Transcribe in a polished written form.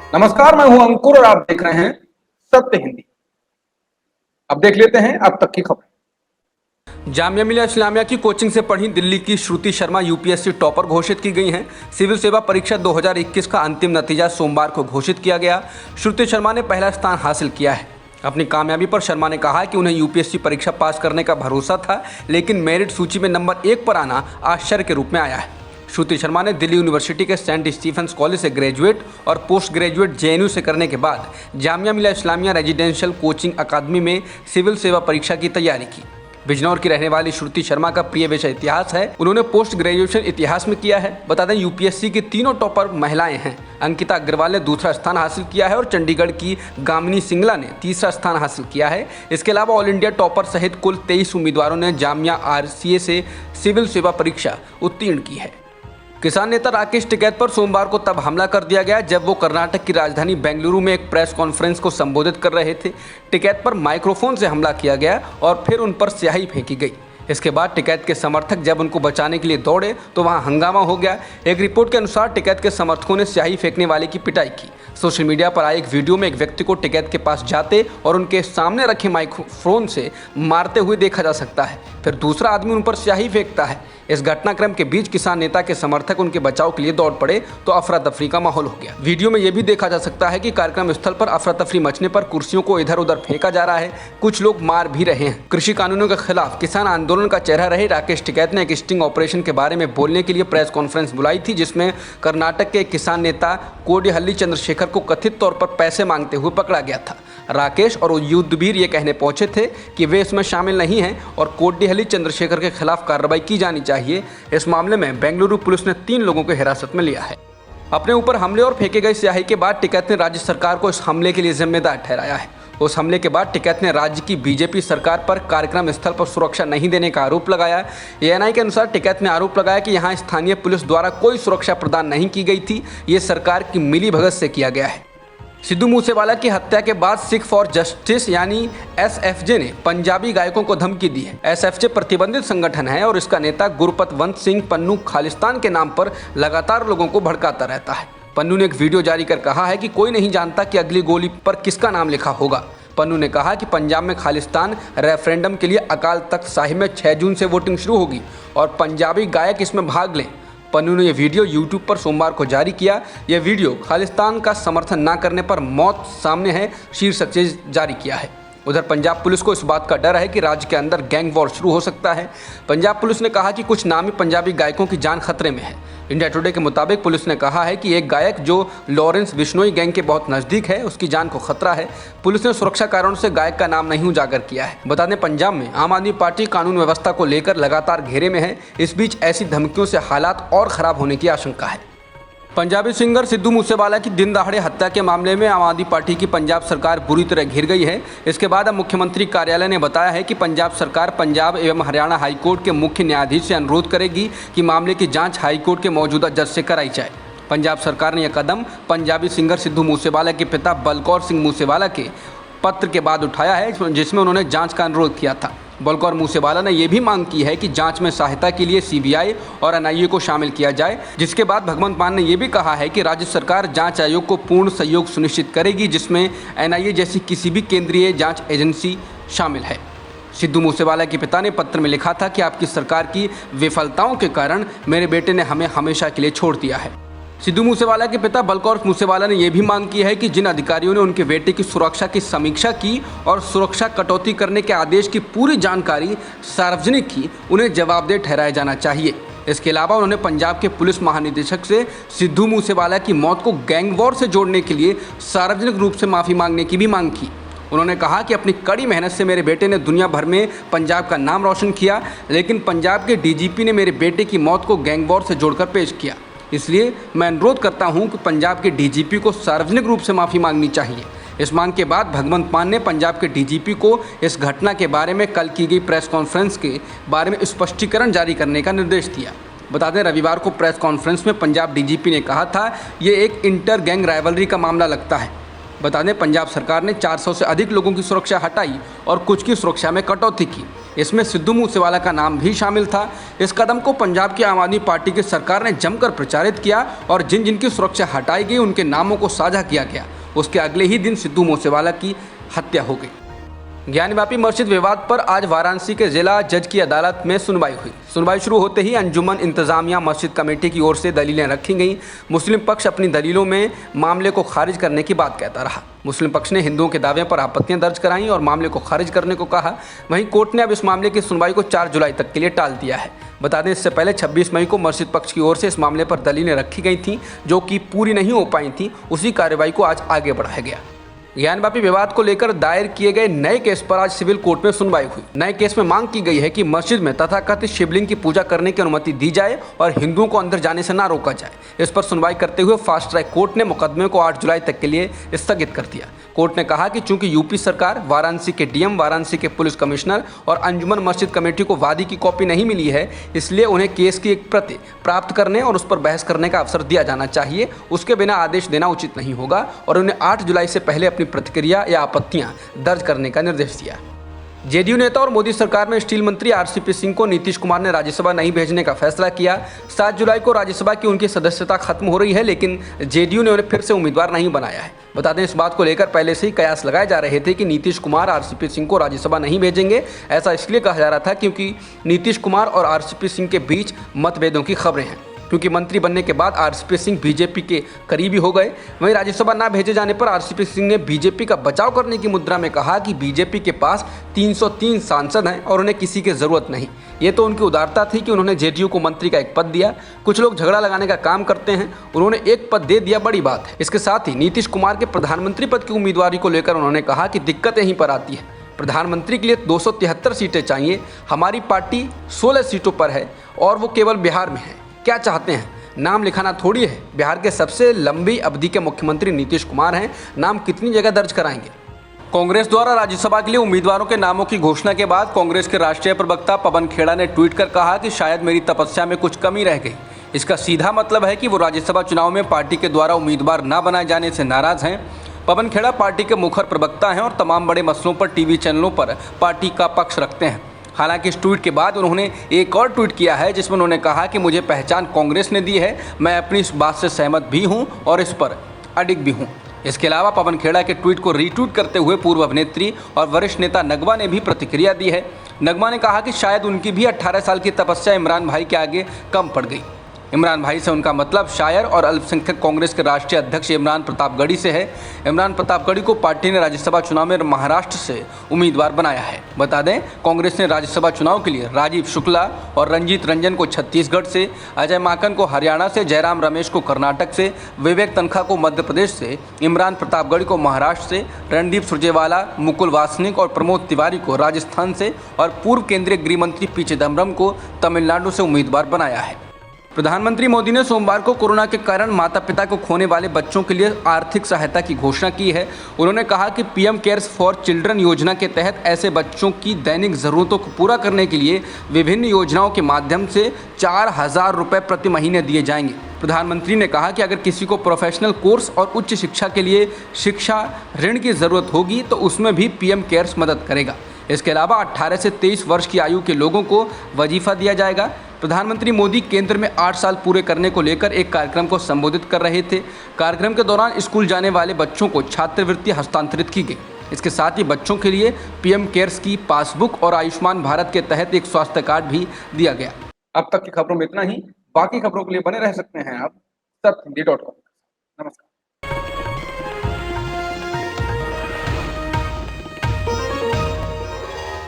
नमस्कार, मैं हूं अंकुर और आप देख रहे हैं सत्य हिंदी। अब देख लेते हैं अब तक की खबर। जामिया मिलिया इस्लामिया की कोचिंग से पढ़ी दिल्ली की श्रुति शर्मा यूपीएससी टॉपर घोषित की गई हैं। सिविल सेवा परीक्षा 2021 का अंतिम नतीजा सोमवार को घोषित किया गया। श्रुति शर्मा ने पहला स्थान हासिल किया है। अपनी कामयाबी पर शर्मा ने कहा कि उन्हें यूपीएससी परीक्षा पास करने का भरोसा था, लेकिन मेरिट सूची में नंबर 1 पर आना आश्चर्य के रूप में आया है। श्रुति शर्मा ने दिल्ली यूनिवर्सिटी के सेंट स्टीफेंस कॉलेज से ग्रेजुएट और पोस्ट ग्रेजुएट जेएनयू से करने के बाद जामिया मिलिया इस्लामिया रेजिडेंशियल कोचिंग अकादमी में सिविल सेवा परीक्षा की तैयारी की। बिजनौर की रहने वाली श्रुति शर्मा का प्रिय विषय इतिहास है। उन्होंने पोस्ट ग्रेजुएशन इतिहास में किया है। बता दें यूपीएससी की तीनों टॉपर महिलाएं हैं। अंकिता अग्रवाल ने दूसरा स्थान हासिल किया है और चंडीगढ़ की गामिनी सिंगला ने तीसरा स्थान हासिल किया है। इसके अलावा ऑल इंडिया टॉपर सहित कुल 23 उम्मीदवारों ने जामिया आरसीए से सिविल सेवा परीक्षा उत्तीर्ण की है। किसान नेता राकेश टिकैत पर सोमवार को तब हमला कर दिया गया जब वो कर्नाटक की राजधानी बेंगलुरु में एक प्रेस कॉन्फ्रेंस को संबोधित कर रहे थे। टिकैत पर माइक्रोफोन से हमला किया गया और फिर उन पर स्याही फेंकी गई। इसके बाद टिकैत के समर्थक जब उनको बचाने के लिए दौड़े तो वहां हंगामा हो गया। एक रिपोर्ट के अनुसार टिकैत के समर्थकों ने स्याही फेंकने वाले की पिटाई की। सोशल मीडिया पर आए एक वीडियो में एक व्यक्ति को टिकैत के पास जाते और उनके सामने रखे माइक्रोफोन से मारते हुए देखा जा सकता है। फिर दूसरा आदमी उन पर स्याही फेंकता है। इस घटनाक्रम के बीच किसान नेता के समर्थक उनके बचाव के लिए दौड़ पड़े तो अफरा तफरी का माहौल हो गया। वीडियो में यह भी देखा जा सकता है कि कार्यक्रम स्थल पर अफरा तफरी मचने पर कुर्सियों को इधर उधर फेंका जा रहा है। कुछ लोग मार भी रहे हैं। कृषि कानूनों के खिलाफ किसान आंदोलन का चेहरा रहे राकेश टिकैत ने एक स्टिंग ऑपरेशन के बारे में बोलने के लिए प्रेस कॉन्फ्रेंस बुलाई थी, जिसमें कर्नाटक के किसान नेता कोडिहल्ली चंद्रशेखर को कथित तौर पर पैसे मांगते हुए पकड़ा गया था। राकेश और युद्धवीर ये कहने पहुंचे थे कि वे इसमें शामिल नहीं हैं और कोडिहल्ली चंद्रशेखर के खिलाफ कार्रवाई की जानी चाहिए। इस मामले में बेंगलुरु पुलिस ने 3 लोगों को हिरासत में लिया है। अपने ऊपर हमले और फेंके गए स्याही के बाद टिकैत ने राज्य सरकार को इस हमले के लिए जिम्मेदार ठहराया है। उस हमले के बाद टिकैत ने राज्य की बीजेपी सरकार पर कार्यक्रम स्थल पर सुरक्षा नहीं देने का आरोप लगाया। एएनआई के अनुसार टिकैत ने आरोप लगाया कि यहां स्थानीय पुलिस द्वारा कोई सुरक्षा प्रदान नहीं की गई थी। ये सरकार की मिलीभगत से किया गया है। सिद्धू मूसेवाला की हत्या के बाद सिख फॉर जस्टिस यानी एसएफजे ने पंजाबी गायकों को धमकी दी है। एसएफजे प्रतिबंधित संगठन है और इसका नेता गुरपतवंत सिंह पन्नू खालिस्तान के नाम पर लगातार लोगों को भड़काता रहता है। पन्नू ने एक वीडियो जारी कर कहा है कि कोई नहीं जानता कि अगली गोली पर किसका नाम लिखा होगा। पन्नू ने कहा कि पंजाब में खालिस्तान रेफरेंडम के लिए अकाल तख्त साहिब में 6 जून से वोटिंग शुरू होगी और पंजाबी गायक इसमें भाग लें। पन्नू ने यह वीडियो यूट्यूब पर सोमवार को जारी किया। यह वीडियो खालिस्तान का समर्थन न करने पर मौत सामने है शीर्षक से जारी किया है। उधर पंजाब पुलिस को इस बात का डर है कि राज्य के अंदर गैंग वॉर शुरू हो सकता है। पंजाब पुलिस ने कहा कि कुछ नामी पंजाबी गायकों की जान खतरे में है। इंडिया टुडे के मुताबिक पुलिस ने कहा है कि एक गायक जो लॉरेंस बिश्नोई गैंग के बहुत नज़दीक है, उसकी जान को खतरा है। पुलिस ने सुरक्षा कारणों से गायक का नाम नहीं उजागर किया है। बता दें पंजाब में आम आदमी पार्टी कानून व्यवस्था को लेकर लगातार घेरे में है। इस बीच ऐसी धमकियों से हालात और ख़राब होने की आशंका है। पंजाबी सिंगर सिद्धू मूसेवाला की दिन दहाड़े हत्या के मामले में आम आदमी पार्टी की पंजाब सरकार बुरी तरह घिर गई है। इसके बाद अब मुख्यमंत्री कार्यालय ने बताया है कि पंजाब सरकार पंजाब एवं हरियाणा हाईकोर्ट के मुख्य न्यायाधीश से अनुरोध करेगी कि मामले की जांच हाईकोर्ट के मौजूदा जज से कराई जाए। पंजाब सरकार ने यह कदम पंजाबी सिंगर सिद्धू मूसेवाला के पिता बलकौर सिंह मूसेवाला के पत्र के बाद उठाया है, जिसमें उन्होंने जाँच का अनुरोध किया था। बलकौर मूसेवाला ने यह भी मांग की है कि जांच में सहायता के लिए सीबीआई और एनआईए को शामिल किया जाए। जिसके बाद भगवंत मान ने यह भी कहा है कि राज्य सरकार जांच आयोग को पूर्ण सहयोग सुनिश्चित करेगी, जिसमें एनआईए जैसी किसी भी केंद्रीय जांच एजेंसी शामिल है। सिद्धू मूसेवाला के पिता ने पत्र में लिखा था कि आपकी सरकार की विफलताओं के कारण मेरे बेटे ने हमें हमेशा के लिए छोड़ दिया है। सिद्धू मूसेवाला के पिता बलकौर मूसेवाला ने यह भी मांग की है कि जिन अधिकारियों ने उनके बेटे की सुरक्षा की समीक्षा की और सुरक्षा कटौती करने के आदेश की पूरी जानकारी सार्वजनिक की, उन्हें जवाबदेह ठहराया जाना चाहिए। इसके अलावा उन्होंने पंजाब के पुलिस महानिदेशक से सिद्धू मूसेवाला की मौत को गैंग वॉर से जोड़ने के लिए सार्वजनिक रूप से माफ़ी मांगने की भी मांग की। उन्होंने कहा कि अपनी कड़ी मेहनत से मेरे बेटे ने दुनिया भर में पंजाब का नाम रोशन किया, लेकिन पंजाब के डीजीपी ने मेरे बेटे की मौत को गैंग वॉर से जोड़कर पेश किया। इसलिए मैं अनुरोध करता हूं कि पंजाब के डीजीपी को सार्वजनिक रूप से माफ़ी मांगनी चाहिए। इस मांग के बाद भगवंत मान ने पंजाब के डीजीपी को इस घटना के बारे में कल की गई प्रेस कॉन्फ्रेंस के बारे में स्पष्टीकरण जारी करने का निर्देश दिया। बता दें रविवार को प्रेस कॉन्फ्रेंस में पंजाब डीजीपी ने कहा था, ये एक इंटर गैंग राइवलरी का मामला लगता है। बता दें पंजाब सरकार ने 400 से अधिक लोगों की सुरक्षा हटाई और कुछ की सुरक्षा में कटौती की। इसमें सिद्धू मूसेवाला का नाम भी शामिल था। इस कदम को पंजाब की आम आदमी पार्टी की सरकार ने जमकर प्रचारित किया और जिन जिनकी सुरक्षा हटाई गई उनके नामों को साझा किया गया। उसके अगले ही दिन सिद्धू मूसेवाला की हत्या हो गई। ज्ञानवापी मस्जिद विवाद पर आज वाराणसी के जिला जज की अदालत में सुनवाई हुई। सुनवाई शुरू होते ही अंजुमन इंतजामिया मस्जिद कमेटी की ओर से दलीलें रखी गईं। मुस्लिम पक्ष अपनी दलीलों में मामले को खारिज करने की बात कहता रहा। मुस्लिम पक्ष ने हिंदुओं के दावे पर आपत्तियां दर्ज कराईं और मामले को खारिज करने को कहा। वहीं कोर्ट ने अब इस मामले की सुनवाई को 4 जुलाई तक के लिए टाल दिया है। बता दें इससे पहले 26 मई को मस्जिद पक्ष की ओर से इस मामले पर दलीलें रखी गई थीं जो कि पूरी नहीं हो पाई थी। उसी कार्रवाई को आज आगे बढ़ाया गया। ज्ञानवापी विवाद को लेकर दायर किए गए नए केस पर आज सिविल कोर्ट में सुनवाई हुई। नए केस में मांग की गई है कि मस्जिद में तथाकथित शिवलिंग की पूजा करने की अनुमति दी जाए और हिंदुओं को अंदर जाने से ना रोका जाए। इस पर सुनवाई करते हुए फास्ट ट्रैक कोर्ट ने मुकदमे को 8 जुलाई तक के लिए स्थगित कर दिया। कोर्ट ने कहा कि चूंकि यूपी सरकार, वाराणसी के डीएम, वाराणसी के पुलिस कमिश्नर और अंजुमन मस्जिद कमेटी को वादी की कॉपी नहीं मिली है, इसलिए उन्हें केस की एक प्रति प्राप्त करने और उस पर बहस करने का अवसर दिया जाना चाहिए। उसके बिना आदेश देना उचित नहीं होगा और उन्हें 8 जुलाई से पहले अपनी प्रतिक्रिया या आपत्तियां दर्ज करने का निर्देश दिया। जेडीयू नेता और मोदी सरकार में स्टील मंत्री आरसीपी सिंह को नीतीश कुमार ने राज्यसभा नहीं भेजने का फैसला किया। 7 जुलाई को राज्यसभा की उनकी सदस्यता खत्म हो रही है, लेकिन जेडीयू ने उन्हें फिर से उम्मीदवार नहीं बनाया है। बता दें इस बात को लेकर पहले से ही कयास लगाए जा रहे थे कि नीतीश कुमार आरसीपी सिंह को राज्यसभा नहीं भेजेंगे। ऐसा इसलिए कहा जा रहा था क्योंकि नीतीश कुमार और आरसीपी सिंह के बीच मतभेदों की खबरें हैं। क्योंकि मंत्री बनने के बाद आरसीपी सिंह बीजेपी के करीबी हो गए। वहीं राज्यसभा न भेजे जाने पर आरसीपी सिंह ने बीजेपी का बचाव करने की मुद्रा में कहा कि बीजेपी के पास 303 सांसद हैं और उन्हें किसी की जरूरत नहीं। ये तो उनकी उदारता थी कि उन्होंने जेडीयू को मंत्री का एक पद दिया। कुछ लोग झगड़ा लगाने का काम करते हैं, उन्होंने एक पद दे दिया, बड़ी बात है। इसके साथ ही नीतीश कुमार के प्रधानमंत्री पद की उम्मीदवारी को लेकर उन्होंने कहा कि दिक्कत यहीं पर आती है। प्रधानमंत्री के लिए 273 सीटें चाहिए, हमारी पार्टी 16 सीटों पर है और वो केवल बिहार में है। क्या चाहते हैं? नाम लिखाना थोड़ी है। बिहार के सबसे लंबी अवधि के मुख्यमंत्री नीतीश कुमार हैं, नाम कितनी जगह दर्ज कराएंगे? कांग्रेस द्वारा राज्यसभा के लिए उम्मीदवारों के नामों की घोषणा के बाद कांग्रेस के राष्ट्रीय प्रवक्ता पवन खेड़ा ने ट्वीट कर कहा कि शायद मेरी तपस्या में कुछ कमी रह गई। इसका सीधा मतलब है कि वो राज्यसभा चुनाव में पार्टी के द्वारा उम्मीदवार न बनाए जाने से नाराज हैं। पवन खेड़ा पार्टी के मुखर प्रवक्ता हैं और तमाम बड़े मसलों पर टीवी चैनलों पर पार्टी का पक्ष रखते हैं। हालांकि इस ट्वीट के बाद उन्होंने एक और ट्वीट किया है जिसमें उन्होंने कहा कि मुझे पहचान कांग्रेस ने दी है, मैं अपनी इस बात से सहमत भी हूं और इस पर अडिग भी हूं। इसके अलावा पवन खेड़ा के ट्वीट को रीट्वीट करते हुए पूर्व अभिनेत्री और वरिष्ठ नेता नगमा ने भी प्रतिक्रिया दी है। नगमा ने कहा कि शायद उनकी भी 18 साल की तपस्या इमरान भाई के आगे कम पड़ गई। इमरान भाई से उनका मतलब शायर और अल्पसंख्यक कांग्रेस के राष्ट्रीय अध्यक्ष इमरान प्रतापगढ़ी से है। इमरान प्रतापगढ़ी को पार्टी ने राज्यसभा चुनाव में महाराष्ट्र से उम्मीदवार बनाया है। बता दें कांग्रेस ने राज्यसभा चुनाव के लिए राजीव शुक्ला और रंजीत रंजन को छत्तीसगढ़ से, अजय माकन को हरियाणा से, जयराम रमेश को कर्नाटक से, विवेक तनखा को मध्य प्रदेश से, इमरान प्रतापगढ़ी को महाराष्ट्र से, रणदीप सुरजेवाला, मुकुल वासनिक और प्रमोद तिवारी को राजस्थान से और पूर्व केंद्रीय गृह मंत्री पी चिदम्बरम को तमिलनाडु से उम्मीदवार बनाया है। प्रधानमंत्री मोदी ने सोमवार को कोरोना के कारण माता पिता को खोने वाले बच्चों के लिए आर्थिक सहायता की घोषणा की है। उन्होंने कहा कि पीएम केयर्स फॉर चिल्ड्रन योजना के तहत ऐसे बच्चों की दैनिक ज़रूरतों को पूरा करने के लिए विभिन्न योजनाओं के माध्यम से 4,000 रुपये प्रति महीने दिए जाएंगे। प्रधानमंत्री ने कहा कि अगर किसी को प्रोफेशनल कोर्स और उच्च शिक्षा के लिए शिक्षा ऋण की ज़रूरत होगी तो उसमें भी पीएम केयर्स मदद करेगा। इसके अलावा 18 से 23 वर्ष की आयु के लोगों को वजीफा दिया जाएगा। प्रधानमंत्री मोदी केंद्र में 8 साल पूरे करने को लेकर एक कार्यक्रम को संबोधित कर रहे थे। कार्यक्रम के दौरान स्कूल जाने वाले बच्चों को छात्रवृत्ति हस्तांतरित की गई। इसके साथ ही बच्चों के लिए पीएम केयर्स की पासबुक और आयुष्मान भारत के तहत एक स्वास्थ्य कार्ड भी दिया गया। अब तक की खबरों में इतना ही। बाकी खबरों के लिए बने रह सकते हैं आप सत्यहिंदी.com।